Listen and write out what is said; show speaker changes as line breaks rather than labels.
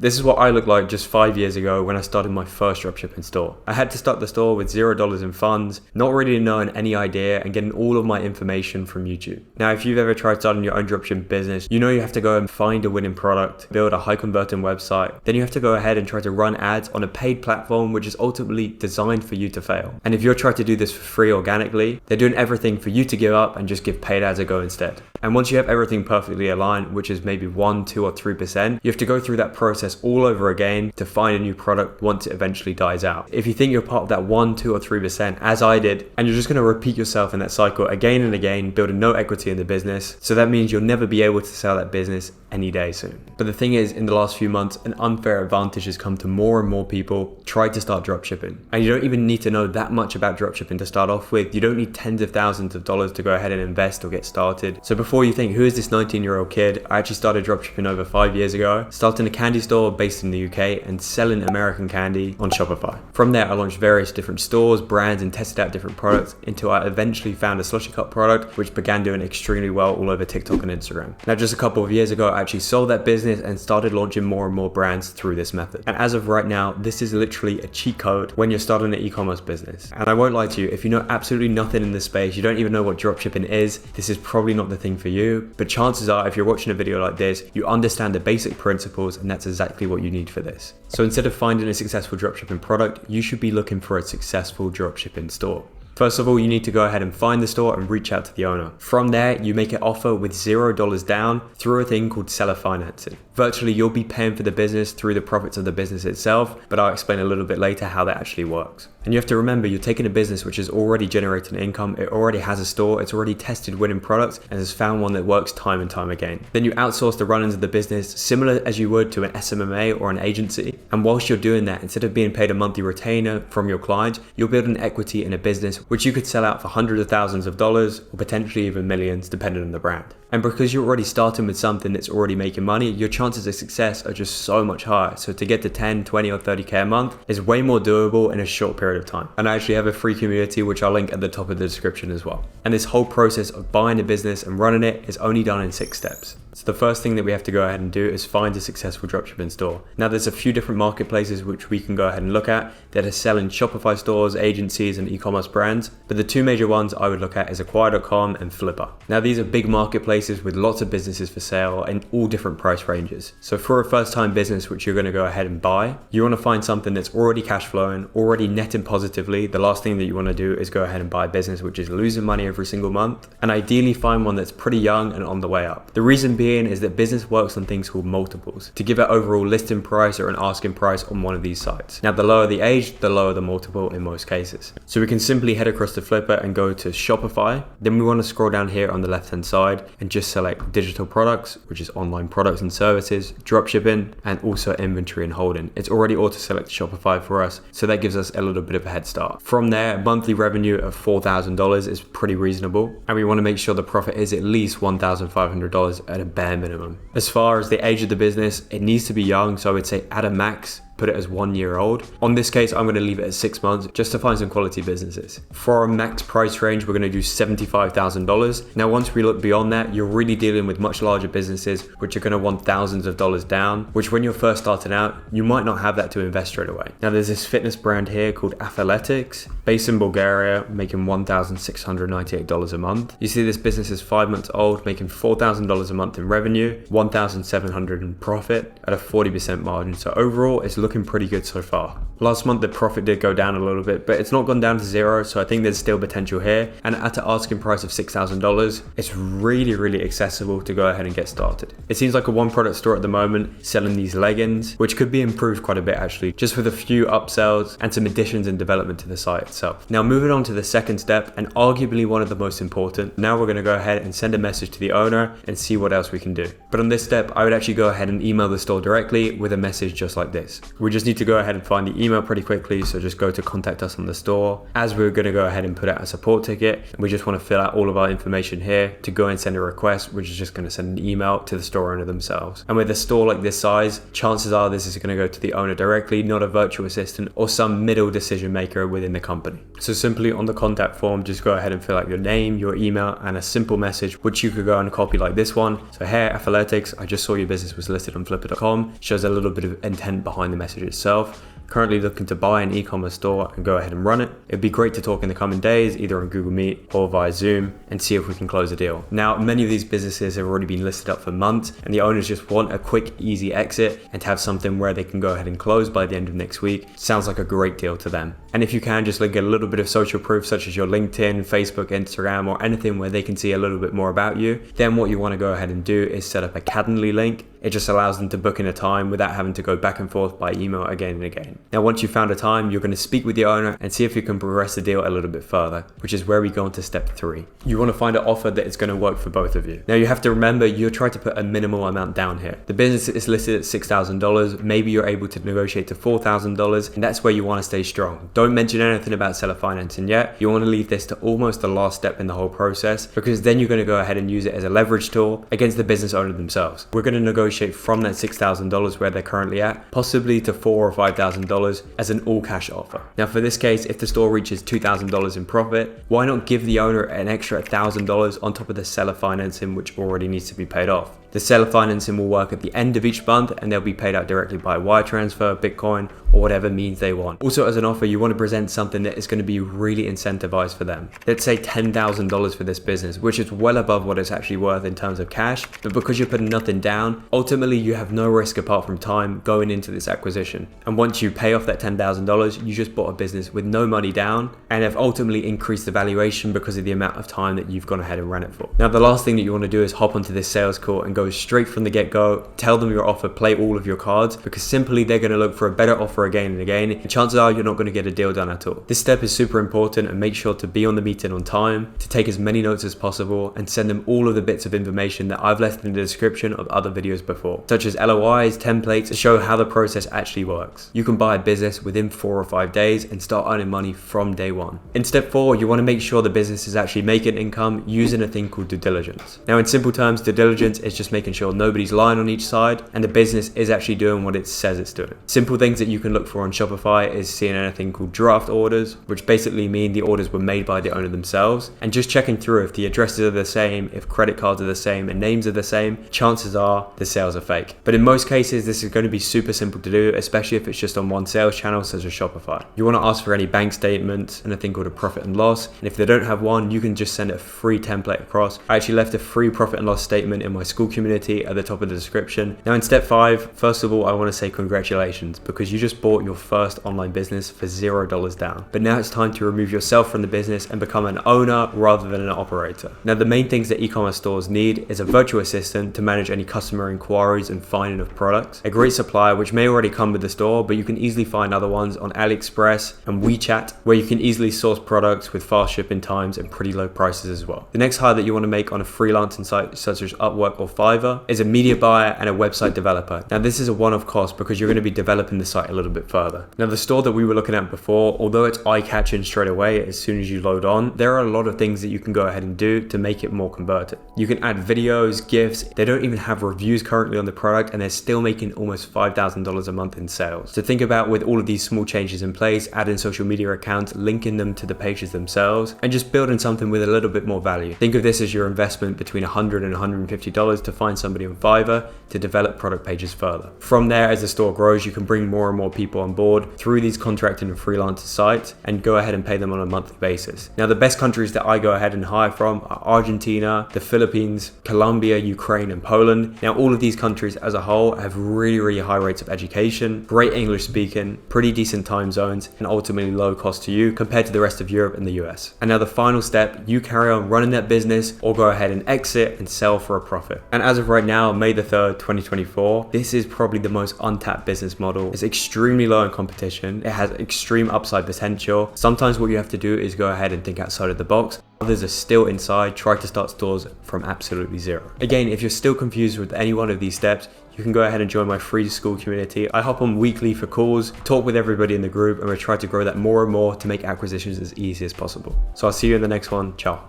This is what I looked like just 5 years ago when I started my first dropshipping store. I had to start the store with $0 in funds, not really knowing any idea and getting all of my information from YouTube. Now, if you've ever tried starting your own dropshipping business, you know you have to go and find a winning product, build a high converting website. Then you have to go ahead and try to run ads on a paid platform, which is ultimately designed for you to fail. And if you're trying to do this for free organically, they're doing everything for you to give up and just give paid ads a go instead. And once you have everything perfectly aligned, which is maybe 1, 2, or 3%, you have to go through that process all over again to find a new product once it eventually dies out. If you think you're part of that 1, 2, or 3%, as I did, and you're just going to repeat yourself in that cycle again and again, building no equity in the business, so that means you'll never be able to sell that business any day soon. But the thing is, in the last few months, an unfair advantage has come to more and more people try to start dropshipping. And you don't even need to know that much about dropshipping to start off with. You don't need tens of thousands of dollars to go ahead and invest or get started. So before you think, who is this 19-year-old kid? I actually started dropshipping over 5 years ago, starting a candy store based in the UK and selling American candy on Shopify. From there, I launched various different stores, brands, and tested out different products until I eventually found a slushy cup product, which began doing extremely well all over TikTok and Instagram. Now, just a couple of years ago, I actually sold that business and started launching more and more brands through this method. And as of right now, this is literally a cheat code when you're starting an e-commerce business. And I won't lie to you, if you know absolutely nothing in this space, you don't even know what dropshipping is, this is probably not the thing for you. But chances are, if you're watching a video like this, you understand the basic principles, and that's exactly what you need for this. So instead of finding a successful dropshipping product, you should be looking for a successful dropshipping store. First of all, you need to go ahead and find the store and reach out to the owner. From there, you make an offer with $0 down through a thing called seller financing. Virtually, you'll be paying for the business through the profits of the business itself, but I'll explain a little bit later how that actually works. And you have to remember, you're taking a business which is already generating income, it already has a store, it's already tested winning products, and has found one that works time and time again. Then you outsource the run-ins of the business similar as you would to an SMMA or an agency. And whilst you're doing that, instead of being paid a monthly retainer from your client, you'll build an equity in a business which you could sell out for hundreds of thousands of dollars or potentially even millions depending on the brand. And because you're already starting with something that's already making money, your chances of success are just so much higher. So to get to 10, 20, or 30K a month is way more doable in a short period of time. And I actually have a free community, which I'll link at the top of the description as well. And this whole process of buying a business and running it is only done in 6 steps. So the first thing that we have to go ahead and do is find a successful dropshipping store. Now, there's a few different marketplaces which we can go ahead and look at that are selling Shopify stores, agencies, and e-commerce brands. But the 2 major ones I would look at is Acquire.com and Flippa. Now, these are big marketplaces with lots of businesses for sale in all different price ranges. So for a first-time business which you're going to go ahead and buy, you want to find something that's already cash flowing, already netting positively. The last thing that you want to do is go ahead and buy a business which is losing money every single month, and ideally find one that's pretty young and on the way up. The reason being is that business works on things called multiples to give an overall listing price or an asking price on one of these sites. Now, the lower the age, the lower the multiple in most cases. So we can simply head across to Flippa and go to Shopify. Then we want to scroll down here on the left hand side and just select digital products, which is online products and services, dropshipping, and also inventory and holding. It's already auto select Shopify for us, so that gives us a little bit of a head start. From there, monthly revenue of $4,000 is pretty reasonable, and we want to make sure the profit is at least $1,500 at a bare minimum. As far as the age of the business, it needs to be young, so I would say at a max, put it as 1 year old. On this case, I'm going to leave it at 6 months just to find some quality businesses. For our max price range, we're going to do $75,000. Now, once we look beyond that, you're really dealing with much larger businesses, which are going to want thousands of dollars down, which when you're first starting out, you might not have that to invest straight away. Now, there's this fitness brand here called Athletics, based in Bulgaria, making $1,698 a month. You see this business is 5 months old, making $4,000 a month in revenue, $1,700 in profit at a 40% margin. So overall, it's looking pretty good so far. Last month, the profit did go down a little bit, but it's not gone down to zero, so I think there's still potential here. And at an asking price of $6,000, it's really accessible to go ahead and get started. It seems like a one product store at the moment, selling these leggings, which could be improved quite a bit actually, just with a few upsells and some additions and development to the site itself. Now, moving on to the second step, and arguably one of the most important, now we're going to go ahead and send a message to the owner and see what else we can do. But on this step, I would actually go ahead and email the store directly with a message just like this. We just need to go ahead and find the email pretty quickly. So just go to contact us on the store. As we're going to go ahead and put out a support ticket, we just want to fill out all of our information here to go and send a request, which is just going to send an email to the store owner themselves. And with a store like this size, chances are this is going to go to the owner directly, not a virtual assistant or some middle decision maker within the company. So simply on the contact form, just go ahead and fill out your name, your email, and a simple message, which you could go and copy like this one. So, hey, Athletics, I just saw your business was listed on flipper.com. Shows a little bit of intent behind the message itself. Currently looking to buy an e-commerce store and go ahead and run it. It'd be great to talk in the coming days, either on Google Meet or via Zoom, and see if we can close a deal. Now, many of these businesses have already been listed up for months, and the owners just want a quick, easy exit and to have something where they can go ahead and close by the end of next week. Sounds like a great deal to them. And if you can, just link a little bit of social proof, such as your LinkedIn, Facebook, Instagram, or anything where they can see a little bit more about you. Then what you want to go ahead and do is set up a Calendly link. It just allows them to book in a time without having to go back and forth by email again and again. Now, once you've found a time, you're going to speak with the owner and see if you can progress the deal a little bit further, which is where we go into step 3. You want to find an offer that is going to work for both of you. Now, you have to remember you're trying to put a minimal amount down here. The business is listed at $6,000. Maybe you're able to negotiate to $4,000, and that's where you want to stay strong. Don't mention anything about seller financing yet. You want to leave this to almost the last step in the whole process, because then you're going to go ahead and use it as a leverage tool against the business owner themselves. We're going to negotiate from that $6,000 where they're currently at, possibly to $4,000 or $5,000 as an all cash offer. Now, for this case, if the store reaches $2,000 in profit, why not give the owner an extra $1,000 on top of the seller financing, which already needs to be paid off? The seller financing will work at the end of each month, and they'll be paid out directly by wire transfer, Bitcoin, or whatever means they want. Also, as an offer, you want to present something that is going to be really incentivized for them. Let's say $10,000 for this business, which is well above what it's actually worth in terms of cash, but because you're putting nothing down, ultimately you have no risk apart from time going into this acquisition. And once you pay off that $10,000, you just bought a business with no money down and have ultimately increased the valuation because of the amount of time that you've gone ahead and ran it for. Now, the last thing that you want to do is hop onto this sales call and go straight from the get-go, tell them your offer, play all of your cards, because simply they're going to look for a better offer again and again, and chances are you're not going to get a deal done at all. This step is super important, and make sure to be on the meeting on time, to take as many notes as possible, and send them all of the bits of information that I've left in the description of other videos before, such as LOIs, templates, to show how the process actually works. You can buy a business within 4 or 5 days and start earning money from day one. In step 4, you want to make sure the business is actually making income using a thing called due diligence. Now, in simple terms, due diligence is just making sure nobody's lying on each side and the business is actually doing what it says it's doing. Simple things that you can look for on Shopify is seeing anything called draft orders, which basically mean the orders were made by the owner themselves, and just checking through if the addresses are the same, if credit cards are the same, and names are the same. Chances are the sales are fake. But in most cases, this is going to be super simple to do, especially if it's just on one sales channel such as Shopify. You want to ask for any bank statements and a thing called a profit and loss, and if they don't have one, you can just send a free template across. I actually left a free profit and loss statement in my school community at the top of the description. Now, in step 5, first of all, I want to say congratulations, because you just bought your first online business for $0 down. But now it's time to remove yourself from the business and become an owner rather than an operator. Now, the main things that e-commerce stores need is a virtual assistant to manage any customer inquiries and finding of products, a great supplier which may already come with the store, but you can easily find other ones on AliExpress and WeChat, where you can easily source products with fast shipping times and pretty low prices as well. The next hire that you want to make on a freelancing site such as Upwork or Fiverr is a media buyer and a website developer. Now, this is a one-off cost because you're going to be developing the site a little bit further. Now, the store that we were looking at before, although it's eye-catching straight away as soon as you load on, there are a lot of things that you can go ahead and do to make it more converted. You can add videos, GIFs. They don't even have reviews currently on the product, and they're still making almost $5,000 a month in sales. So think about, with all of these small changes in place, adding social media accounts, linking them to the pages themselves, and just building something with a little bit more value. Think of this as your investment between $100 and $150 to find somebody on Fiverr to develop product pages further. From there, as the store grows, you can bring more and more people on board through these contracting and freelancer sites and go ahead and pay them on a monthly basis. Now, the best countries that I go ahead and hire from are Argentina, the Philippines, Colombia, Ukraine, and Poland. Now, all of these countries as a whole have really high rates of education, great English speaking, pretty decent time zones, and ultimately low cost to you compared to the rest of Europe and the US. And now the final step, you carry on running that business or go ahead and exit and sell for a profit. And as of right now, May the 3rd, 2024, this is probably the most untapped business model. It's extremely low in competition. It has extreme upside potential. Sometimes what you have to do is go ahead and think outside of the box. Others are still inside, try to start stores from absolutely zero. Again, if you're still confused with any one of these steps, you you can go ahead and join my free school community. I hop on weekly for calls, talk with everybody in the group, and we try to grow that more and more to make acquisitions as easy as possible. So I'll see you in the next one. Ciao.